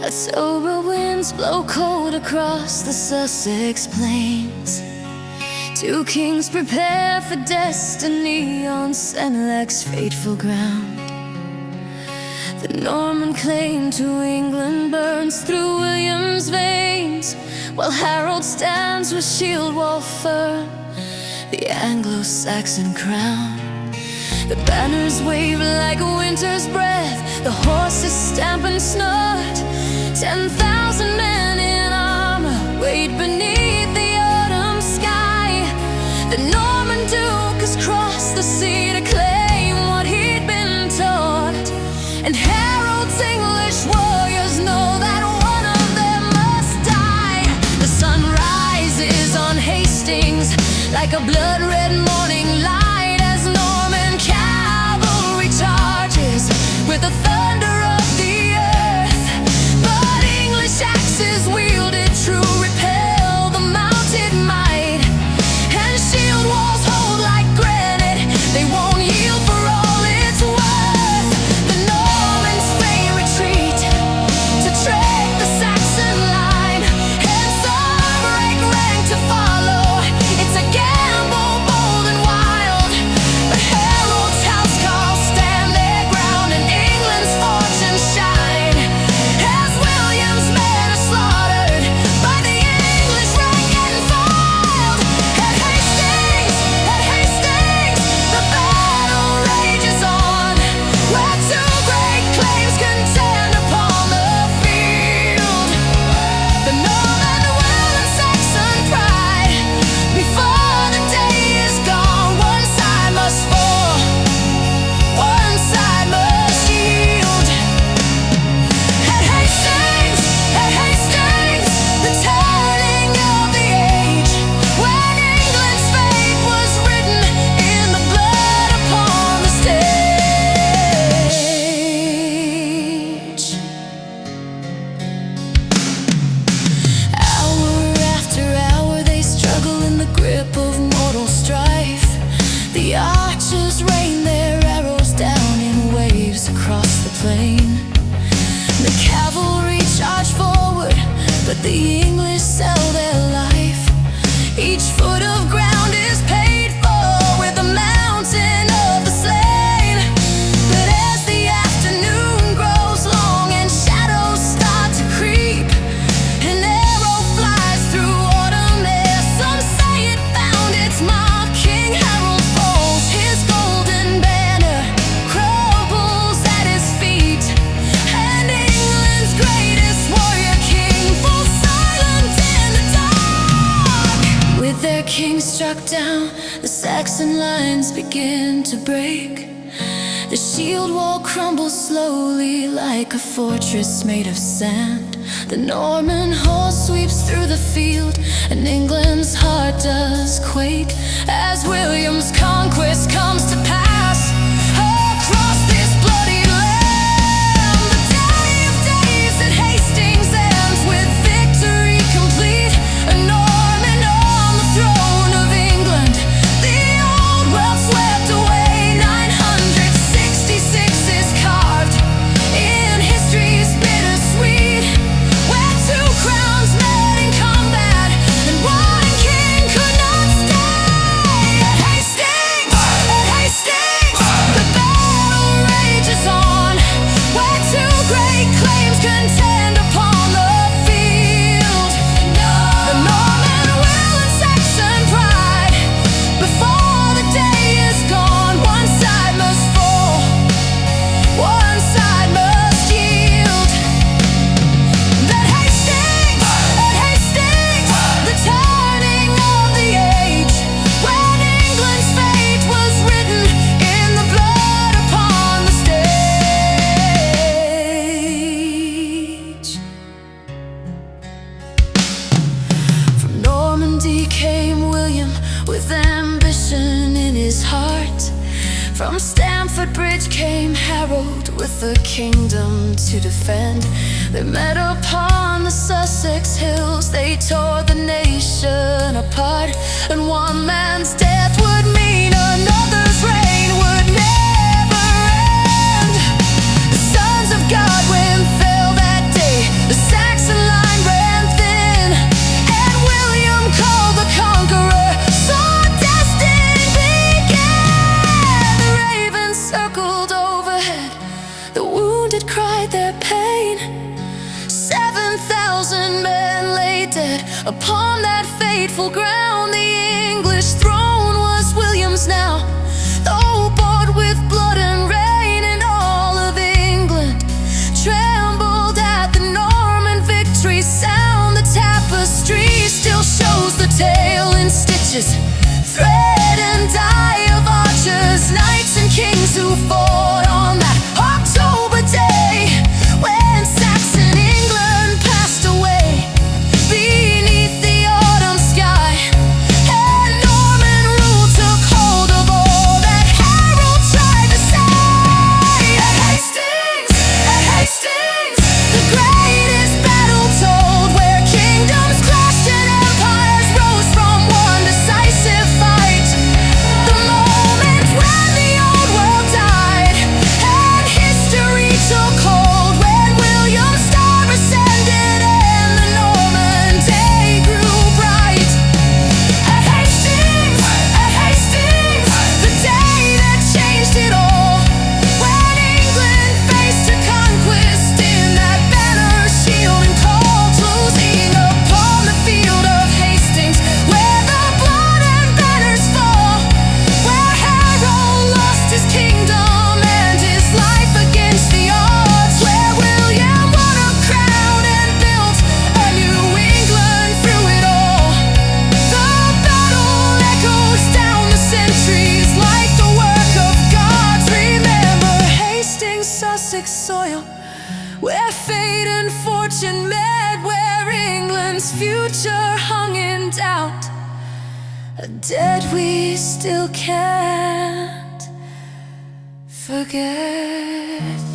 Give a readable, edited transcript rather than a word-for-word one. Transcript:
But sober winds blow cold across the Sussex plains. Two kings prepare for destiny on Senelac's fateful ground. The Norman claim to England burns through William's veins, while Harold stands with shield wall firm, the Anglo-Saxon crown. The banners wave like a winter's breath, the horses stamp and snort. 10,000 men in armor wait beneath the autumn sky. The Norman Duke has crossed the sea to claim what he'd been taught, and Harold's English warriors know that one of them must die. The sun rises on Hastings like a blood-red morning light, as Norman cavalry charges with the thunder of the earth. But English axes wielded true repel the mounted might, and shield walls hold like granite, they won't yield for all it's worth. The Normans fain retreat to tread the Saxon line, and some break rank to follow. It's a gamble bold and wild, but Harold's housecarls stand their ground, and England's fortunes shine, as William's men are slaughtered by the English rank and filed. At Hastings, the battle rages on, where two great claims contend upon the field. The Norman will and Saxon pride, before the day is gone, one side must fall, one side must yield. At Hastings, the turning of the age, when England's fate was written in the blood upon the stage. Hour after hour they struggle in the grip of mortal strife. The archers rain their arrows down in waves across the plain. The cavalry charge forward, but the English sell their life. Each foot of ground is paid for with the mountain of the slain. But as the afternoon grows long and shadows start to creep, an arrow flies through autumn air. Some say it found its mark. King Harold falls, his golden banner crumbles at his feet, and England's greatest warrior king falls silent in the dark. With their king struck down, the Saxon lines begin to break. The shield wall crumbles slowly like a fortress made of sand. The Norman horse sweeps through the field, and England's heart does quake as William's conquest comes to pass across this bloody land. The day of days at Hastings ends with victory complete, a Norman on the throne of England. The old world swept away, 966 is carved in history's bittersweet, where two crowns met in combat, and one king could not stay. At Hastings, the battle rages on, where two great claims contend upon the field. The Norman will and Saxon pride, before the day is gone, one side must fall, one side must yield. At Hastings, the turning of the age, when England's fate was written in the blood upon the stage. From Normandy came William with ambition in his heart. From Stamford Bridge came Harold with a kingdom to defend. They met upon the Sussex hills, they tore the nation apart, and one man's death would mean another's reign would never end. The sons of Godwin fell that day, the that fateful ground. The English throne was William's now, though bought with blood and rain, and all of England trembled at the Norman victory sound. The tapestry still shows the tale in stitches, thread and dye of archers, knights and kings who fought on that October day when Saxon England passed away beneath the autumn sky, and Norman rule took hold of all that Harold tried to say. At Hastings, the greatest battle told, where kingdoms clashed and empires rose from one decisive fight. The moment when the old world died and history took hold, when William's star ascended and the Norman day grew bright. At Hastings, the day that changed it all, when England faced her conquest in that banner, shield and colt, losing upon the field of Hastings, where the blood and banners fall, where Harold lost his kingdom and his life against the odds, where William won a crown and built a new England through it all. The battle echoes down the centuries like the work of gods. Remember Hastings, Sussex soil, where fate and fortune met, where England's future hung in doubt, a dead we still can't forget.